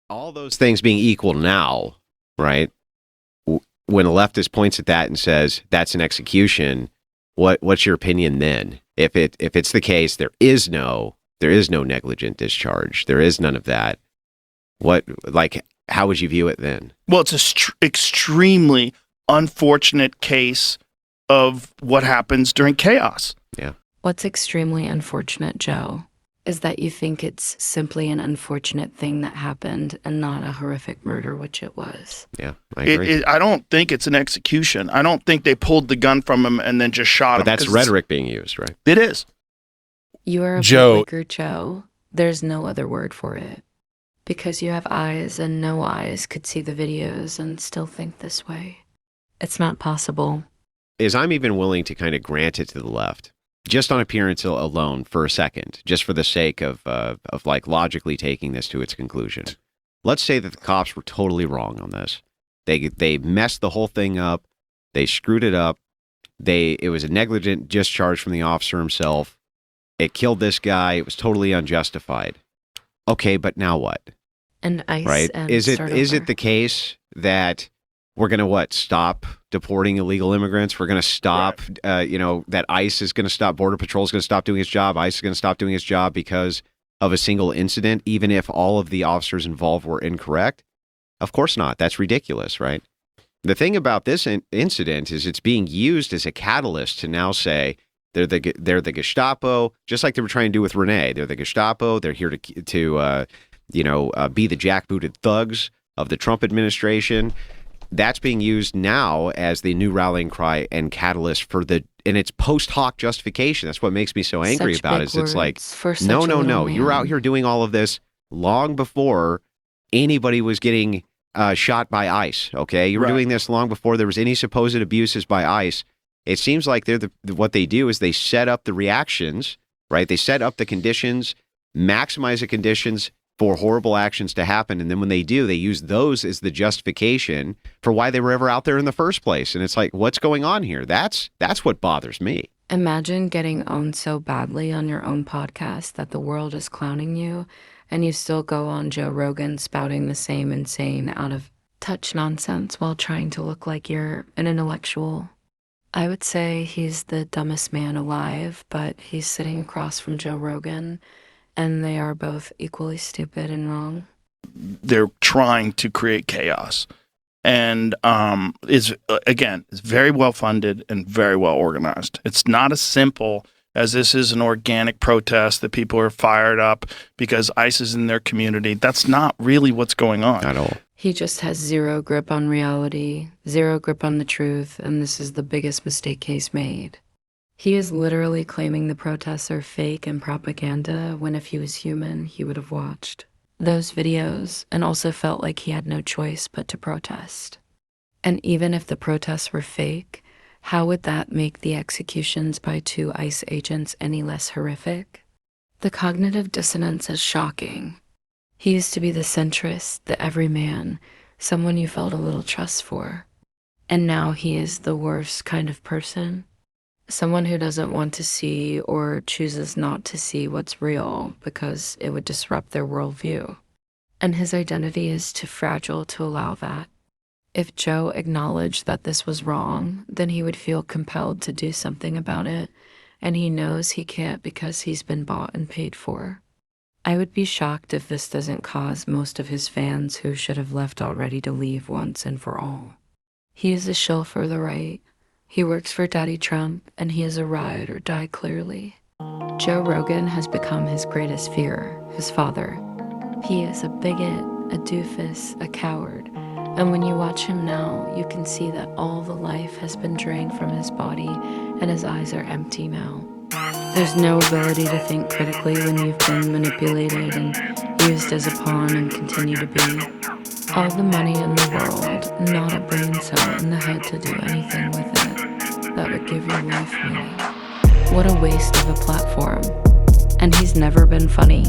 all those things being equal now, right? When a leftist points at that and says that's an execution, what's your opinion then? If it's the case, there is no negligent discharge. There is none of that. How would you view it then? Well, it's an extremely unfortunate case of what happens during chaos. Yeah. What's extremely unfortunate, Joe, is that you think it's simply an unfortunate thing that happened and not a horrific murder, which it was. Yeah, I agree. I don't think it's an execution. I don't think they pulled the gun from him and then just shot him. But that's rhetoric being used, right? It is. You are a Joe. bootlicker, Joe. There's no other word for it. Because you have eyes and no eyes could see the videos and still think this way. It's not possible. I'm even willing to kind of grant it to the left, just on appearance alone for a second, just for the sake of logically taking this to its conclusion. Let's say that the cops were totally wrong on this. They messed the whole thing up. They screwed it up. It was a negligent discharge from the officer himself. It killed this guy. It was totally unjustified. Okay, but now what? And ICE right? And Is it the case that we're going to stop deporting illegal immigrants? We're going to stop, that ICE is going to stop, Border Patrol is going to stop doing its job. ICE is going to stop doing its job because of a single incident, even if all of the officers involved were incorrect? Of course not. That's ridiculous, right? The thing about this incident is it's being used as a catalyst to now say they're the Gestapo, just like they were trying to do with Renee. They're the Gestapo. They're here to be the jackbooted thugs of the Trump administration. That's being used now as the new rallying cry and catalyst and it's post hoc justification. That's what makes me so angry about it. It's like, no. You were out here doing all of this long before anybody was getting shot by ICE. Okay, you were doing this long before there was any supposed abuses by ICE. It seems like what they do is they set up the reactions, right? They set up the conditions, maximize the conditions for horrible actions to happen. And then when they do, they use those as the justification for why they were ever out there in the first place. And it's like, what's going on here? That's what bothers me. Imagine getting owned so badly on your own podcast that the world is clowning you, and you still go on Joe Rogan spouting the same insane, out of touch nonsense while trying to look like you're an intellectual. I would say he's the dumbest man alive, but he's sitting across from Joe Rogan, and they are both equally stupid and wrong. They're trying to create chaos. And it's very well funded and very well organized. It's not as simple as this is an organic protest that people are fired up because ICE is in their community. That's not really what's going on. At all. He just has zero grip on reality, zero grip on the truth, and this is the biggest mistake he's made. He is literally claiming the protests are fake and propaganda, when if he was human, he would have watched those videos and also felt like he had no choice but to protest. And even if the protests were fake, how would that make the executions by 2 ICE agents any less horrific? The cognitive dissonance is shocking. He used to be the centrist, the everyman, someone you felt a little trust for. And now he is the worst kind of person. Someone who doesn't want to see or chooses not to see what's real because it would disrupt their worldview. And his identity is too fragile to allow that. If Joe acknowledged that this was wrong, then he would feel compelled to do something about it, and he knows he can't because he's been bought and paid for. I would be shocked if this doesn't cause most of his fans who should have left already to leave once and for all. He is a shill for the right. He works for Daddy Trump, and he is a ride or die clearly. Joe Rogan has become his greatest fear, his father. He is a bigot, a doofus, a coward. And when you watch him now, you can see that all the life has been drained from his body, and his eyes are empty now. There's no ability to think critically when you've been manipulated and used as a pawn and continue to be. All the money in the world, not a brain cell in the head to do anything with it that would give your life meaning. What a waste of a platform. And he's never been funny.